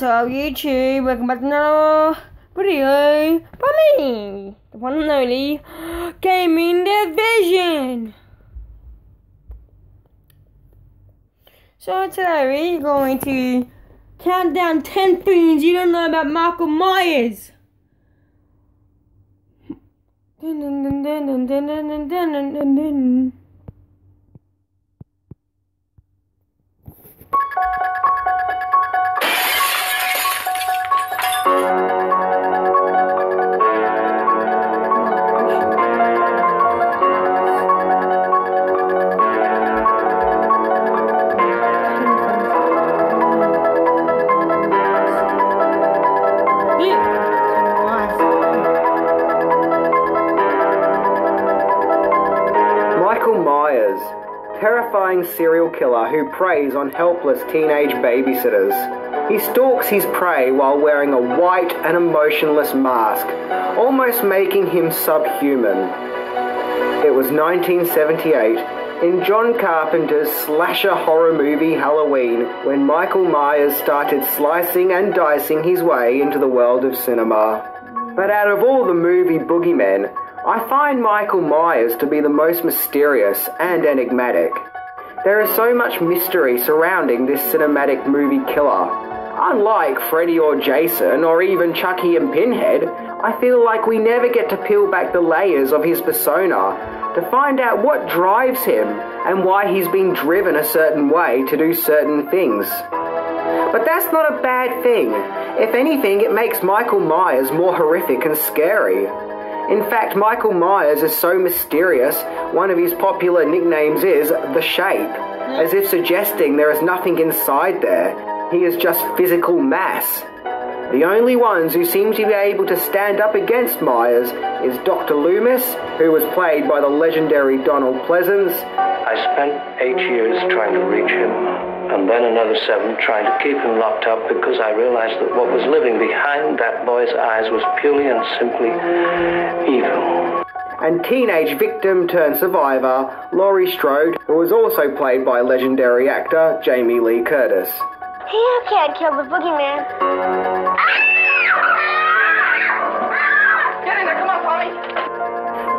up YouTube? Welcome back to another video by me, the one and only Gaming Division. So today we're going to count down 10 things you don't know about Michael Myers. Dun, dun, dun, dun, dun, dun, dun, dun, dun, dun. Michael Myers, terrifying serial killer who preys on helpless teenage babysitters. He stalks his prey while wearing a white and emotionless mask, almost making him subhuman. It was 1978, in John Carpenter's slasher horror movie Halloween, when Michael Myers started slicing and dicing his way into the world of cinema. But out of all the movie boogeymen, I find Michael Myers to be the most mysterious and enigmatic. There is so much mystery surrounding this cinematic movie killer. Unlike Freddy or Jason, or even Chucky and Pinhead, I feel like we never get to peel back the layers of his persona to find out what drives him and why he's been driven a certain way to do certain things. But that's not a bad thing. If anything, it makes Michael Myers more horrific and scary. In fact, Michael Myers is so mysterious, one of his popular nicknames is The Shape, as if suggesting there is nothing inside there. He is just physical mass. The only ones who seem to be able to stand up against Myers is Dr. Loomis, who was played by the legendary Donald Pleasence. I spent 8 years trying to reach him, and then another 7 trying to keep him locked up because I realized that what was living behind that boy's eyes was purely and simply evil. And teenage victim turned survivor, Laurie Strode, who was also played by legendary actor Jamie Lee Curtis. You can't kill the boogeyman. Get in there, come on, Polly.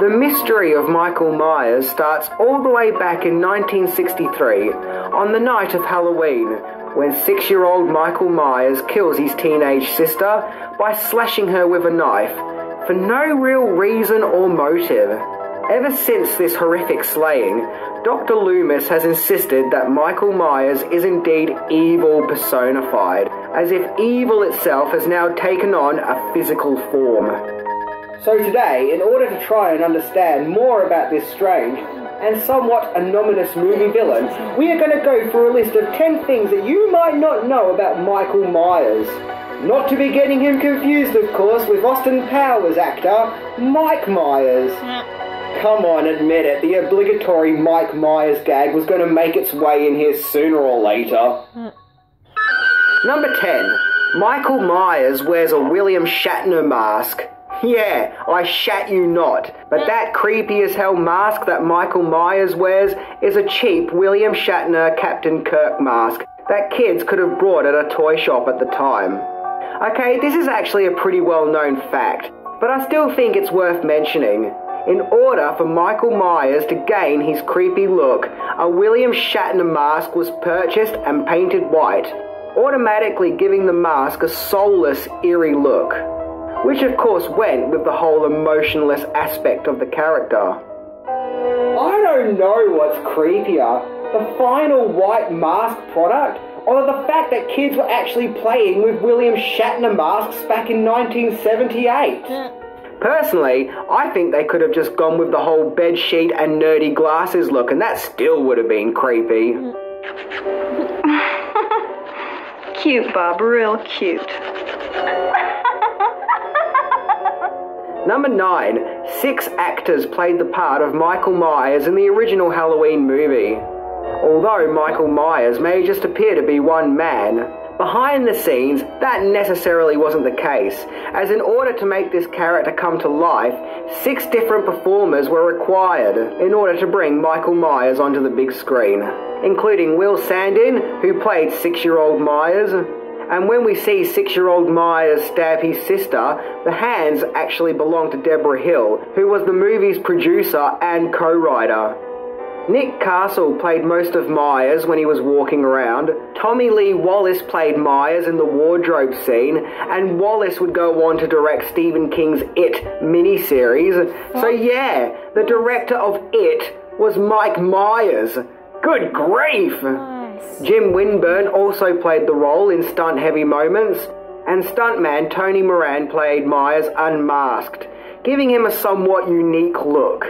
The mystery of Michael Myers starts all the way back in 1963, on the night of Halloween, when 6-year-old Michael Myers kills his teenage sister by slashing her with a knife, for no real reason or motive. Ever since this horrific slaying, Dr. Loomis has insisted that Michael Myers is indeed evil personified, as if evil itself has now taken on a physical form. So today, in order to try and understand more about this strange and somewhat anomalous movie villain, we are going to go through a list of 10 things that you might not know about Michael Myers. Not to be getting him confused, of course, with Austin Powers actor Mike Myers. Come on, admit it, the obligatory Mike Myers gag was going to make its way in here sooner or later. Number 10. Michael Myers wears a William Shatner mask. Yeah, I shat you not. But that creepy as hell mask that Michael Myers wears is a cheap William Shatner Captain Kirk mask that kids could have bought at a toy shop at the time. Okay, this is actually a pretty well-known fact, but I still think it's worth mentioning. In order for Michael Myers to gain his creepy look, a William Shatner mask was purchased and painted white, automatically giving the mask a soulless, eerie look, which of course went with the whole emotionless aspect of the character. I don't know what's creepier, the final white mask product, or the fact that kids were actually playing with William Shatner masks back in 1978. Personally, I think they could have just gone with the whole bedsheet and nerdy glasses look, and that still would have been creepy. Cute, Bob, real cute. Number 9. 6 actors played the part of Michael Myers in the original Halloween movie. Although Michael Myers may just appear to be one man, behind the scenes, that necessarily wasn't the case, as in order to make this character come to life, 6 different performers were required in order to bring Michael Myers onto the big screen, including Will Sandin, who played 6-year-old Myers, And when we see 6-year-old Myers stab his sister, the hands actually belong to Deborah Hill, who was the movie's producer and co-writer. Nick Castle played most of Myers when he was walking around. Tommy Lee Wallace played Myers in the wardrobe scene, and Wallace would go on to direct Stephen King's It miniseries. So yeah, the director of It was Mike Myers. Good grief! Jim Winburn also played the role in stunt-heavy moments, and stuntman Tony Moran played Myers unmasked, giving him a somewhat unique look.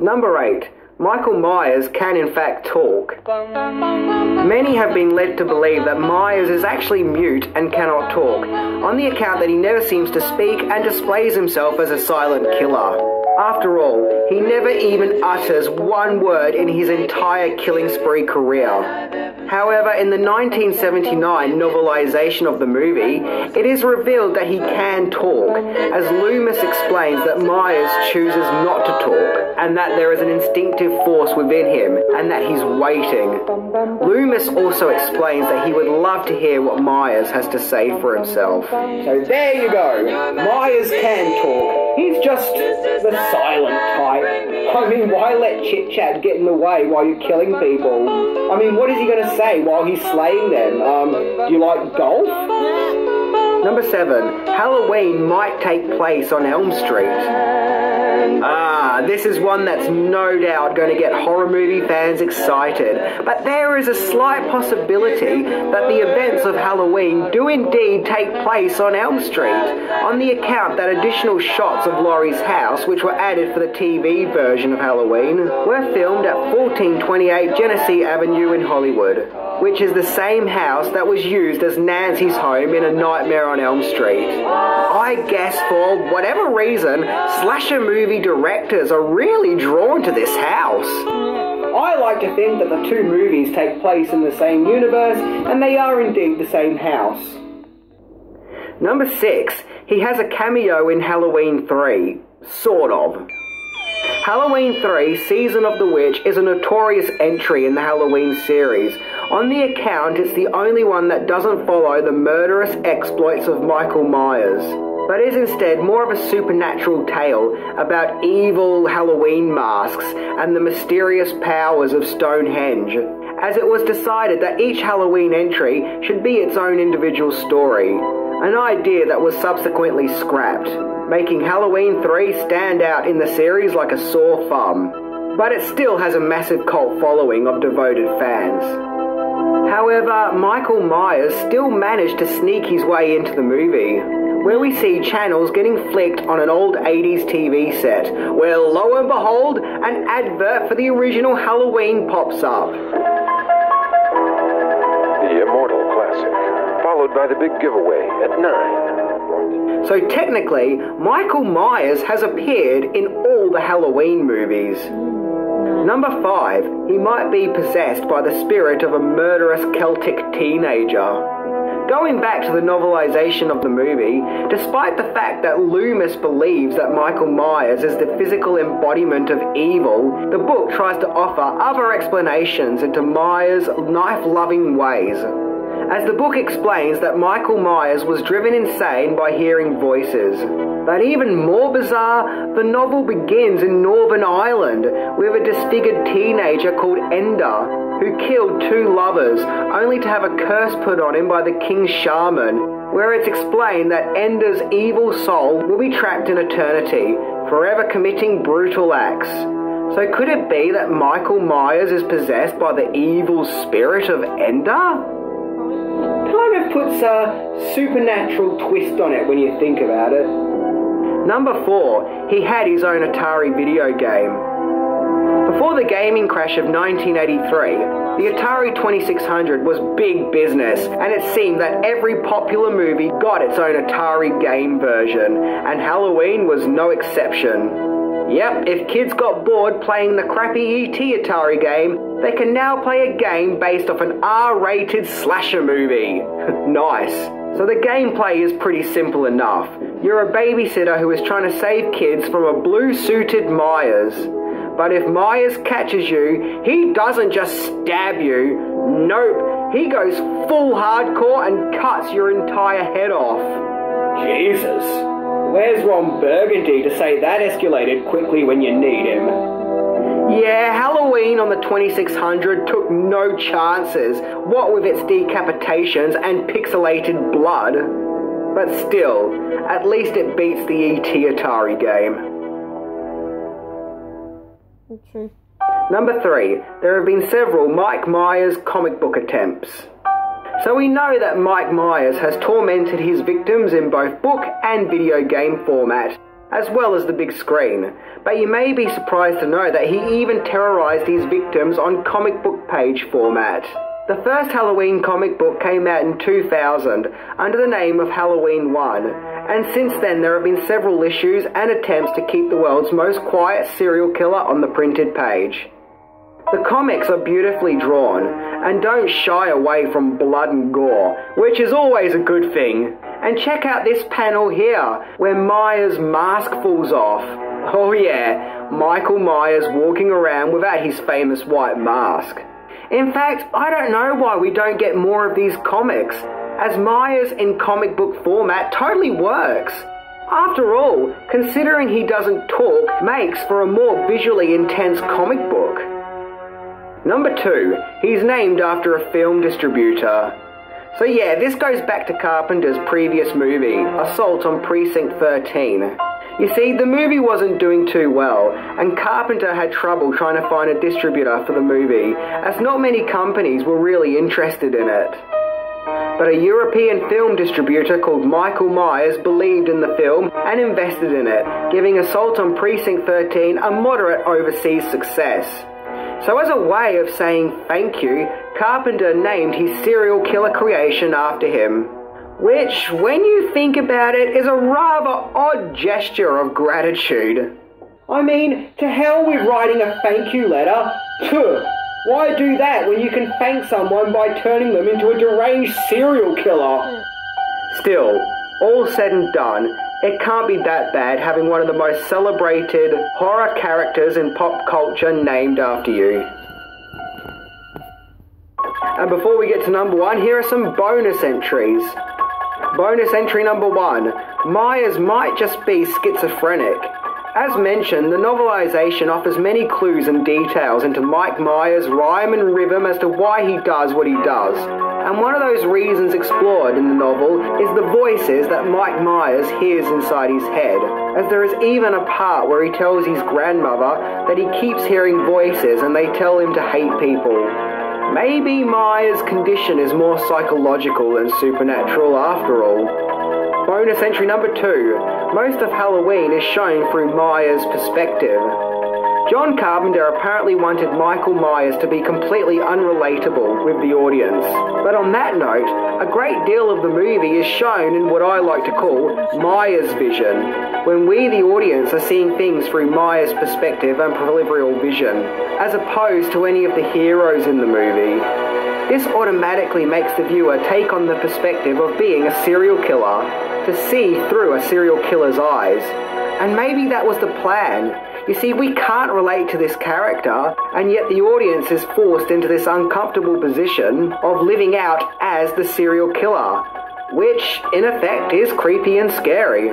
Number 8. Michael Myers can in fact talk. Many have been led to believe that Myers is actually mute and cannot talk, on the account that he never seems to speak and displays himself as a silent killer. After all, he never even utters one word in his entire killing spree career. However, in the 1979 novelization of the movie, it is revealed that he can talk, as Loomis explains that Myers chooses not to talk, and that there is an instinctive force within him, and that he's waiting. Loomis also explains that he would love to hear what Myers has to say for himself. So there you go, Myers can talk. He's just the silent type. I mean, why let chit-chat get in the way while you're killing people? I mean, what is he going to say while he's slaying them? Do you like golf? Number 7. Halloween might take place on Elm Street. This is one that's no doubt going to get horror movie fans excited, but there is a slight possibility that the events of Halloween do indeed take place on Elm Street, on the account that additional shots of Laurie's house, which were added for the TV version of Halloween, were filmed at 1428 Genesee Avenue in Hollywood, which is the same house that was used as Nancy's home in A Nightmare on Elm Street. I guess for whatever reason, slasher movie directors are really drawn to this house. I like to think that the two movies take place in the same universe, and they are indeed the same house. Number 6. He has a cameo in Halloween 3. Sort of. Halloween 3, Season of the Witch, is a notorious entry in the Halloween series. On the account, it's the only one that doesn't follow the murderous exploits of Michael Myers, but is instead more of a supernatural tale about evil Halloween masks and the mysterious powers of Stonehenge, as it was decided that each Halloween entry should be its own individual story, an idea that was subsequently scrapped, making Halloween 3 stand out in the series like a sore thumb, but it still has a massive cult following of devoted fans. However, Michael Myers still managed to sneak his way into the movie, where we see channels getting flicked on an old 80s TV set, where lo and behold, an advert for the original Halloween pops up. The Immortal Classic, followed by the big giveaway at 9. So technically, Michael Myers has appeared in all the Halloween movies. Number 5, he might be possessed by the spirit of a murderous Celtic teenager. Going back to the novelization of the movie, despite the fact that Loomis believes that Michael Myers is the physical embodiment of evil, the book tries to offer other explanations into Myers' knife-loving ways. As the book explains that Michael Myers was driven insane by hearing voices. But even more bizarre, the novel begins in Northern Ireland with a disfigured teenager called Enda, who killed 2 lovers, only to have a curse put on him by the king's shaman, where it's explained that Enda's evil soul will be trapped in eternity, forever committing brutal acts. So could it be that Michael Myers is possessed by the evil spirit of Enda? Kind of puts a supernatural twist on it when you think about it. Number 4, he had his own Atari video game. Before the gaming crash of 1983, the Atari 2600 was big business, and it seemed that every popular movie got its own Atari game version, and Halloween was no exception. Yep, if kids got bored playing the crappy E.T. Atari game, they can now play a game based off an R-rated slasher movie. Nice. So the gameplay is pretty simple enough. You're a babysitter who is trying to save kids from a blue-suited Myers. But if Myers catches you, he doesn't just stab you. Nope. He goes full hardcore and cuts your entire head off. Jesus. Where's Ron Burgundy to say that escalated quickly when you need him? Yeah, Halloween on the 2600 took no chances, what with its decapitations and pixelated blood. But still, at least it beats the E.T. Atari game. True. Number 3, there have been several Mike Myers comic book attempts. So we know that Mike Myers has tormented his victims in both book and video game format, as well as the big screen. But you may be surprised to know that he even terrorized his victims on comic book page format. The first Halloween comic book came out in 2000 under the name of Halloween 1, and since then there have been several issues and attempts to keep the world's most quiet serial killer on the printed page. The comics are beautifully drawn and don't shy away from blood and gore, which is always a good thing. And check out this panel here, where Myers' mask falls off. Oh yeah, Michael Myers walking around without his famous white mask. In fact, I don't know why we don't get more of these comics, as Myers in comic book format totally works. After all, considering he doesn't talk makes for a more visually intense comic book. Number 2, he's named after a film distributor. So yeah, this goes back to Carpenter's previous movie, Assault on Precinct 13. You see, the movie wasn't doing too well, and Carpenter had trouble trying to find a distributor for the movie, as not many companies were really interested in it. But a European film distributor called Michael Myers believed in the film and invested in it, giving Assault on Precinct 13 a moderate overseas success. So as a way of saying thank you, Carpenter named his serial killer creation after him. Which, when you think about it, is a rather odd gesture of gratitude. I mean, to hell with writing a thank you letter. Tuh, why do that when you can thank someone by turning them into a deranged serial killer? Still, all said and done, it can't be that bad having one of the most celebrated horror characters in pop culture named after you. And before we get to number 1, here are some bonus entries. Bonus entry number 1, Myers might just be schizophrenic. As mentioned, the novelization offers many clues and details into Mike Myers' rhyme and rhythm as to why he does what he does. And one of those reasons explored in the novel is the voices that Mike Myers hears inside his head, as there is even a part where he tells his grandmother that he keeps hearing voices and they tell him to hate people. Maybe Myers' condition is more psychological than supernatural after all. Bonus entry number 2. Most of Halloween is shown through Myers' perspective. John Carpenter apparently wanted Michael Myers to be completely unrelatable with the audience. But on that note, a great deal of the movie is shown in what I like to call Myers' vision, when we, the audience, are seeing things through Myers' perspective and peripheral vision, as opposed to any of the heroes in the movie. This automatically makes the viewer take on the perspective of being a serial killer, to see through a serial killer's eyes. And maybe that was the plan. You see, we can't relate to this character, and yet the audience is forced into this uncomfortable position of living out as the serial killer, which, in effect, is creepy and scary.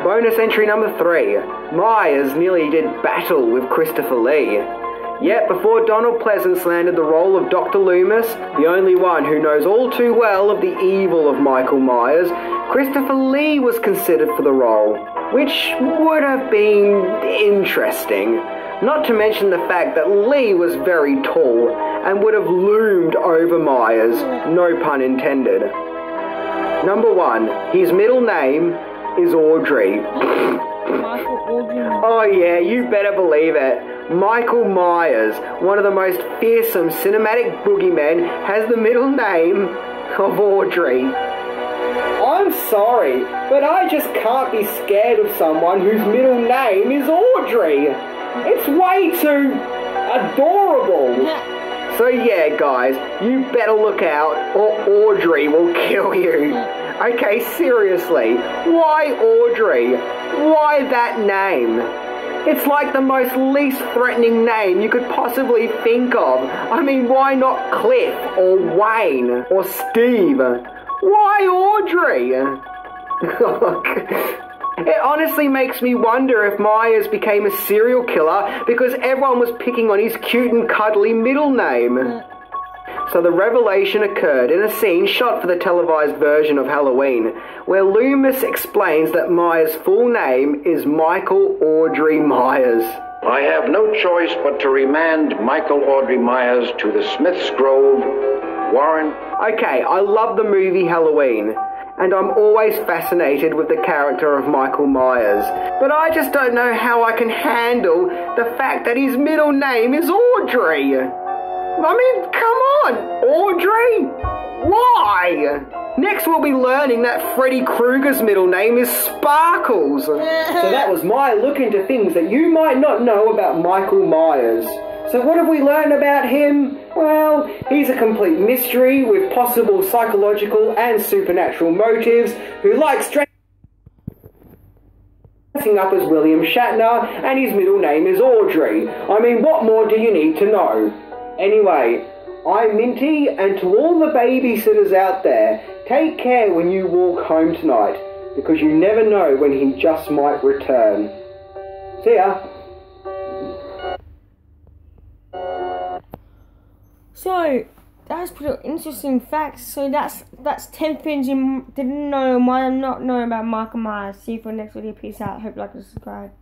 Bonus entry number 3. Myers nearly did battle with Christopher Lee. Yet before Donald Pleasence landed the role of Dr. Loomis, the only one who knows all too well of the evil of Michael Myers, Christopher Lee was considered for the role, which would have been interesting. Not to mention the fact that Lee was very tall and would have loomed over Myers, no pun intended. Number 1, his middle name is Audrey. Oh yeah, you better believe it. Michael Myers, one of the most fearsome cinematic boogeymen, has the middle name of Audrey. I'm sorry, but I just can't be scared of someone whose middle name is Audrey. It's way too adorable. So yeah, guys, you better look out or Audrey will kill you. Okay, seriously, why Audrey? Why that name? It's like the most least threatening name you could possibly think of. I mean, why not Cliff or Wayne or Steve? Why Audrey? It honestly makes me wonder if Myers became a serial killer because everyone was picking on his cute and cuddly middle name. So the revelation occurred in a scene shot for the televised version of Halloween, where Loomis explains that Myers' full name is Michael Audrey Myers. I have no choice but to remand Michael Audrey Myers to the Smiths Grove, Warren. Okay, I love the movie Halloween, and I'm always fascinated with the character of Michael Myers, but I just don't know how I can handle the fact that his middle name is Audrey. I mean, come on, Audrey? Why? Next we'll be learning that Freddy Krueger's middle name is Sparkles. So that was my look into things that you might not know about Michael Myers. So what have we learned about him? Well, he's a complete mystery with possible psychological and supernatural motives who likes dressing up as William Shatner, and his middle name is Audrey. I mean, what more do you need to know? Anyway, I'm Minty, and to all the babysitters out there, take care when you walk home tonight, because you never know when he just might return. See ya! So, that's pretty interesting facts. So that's 10 things you didn't know and might not know about Michael Myers. See you for the next video. Peace out. Hope you like and subscribe.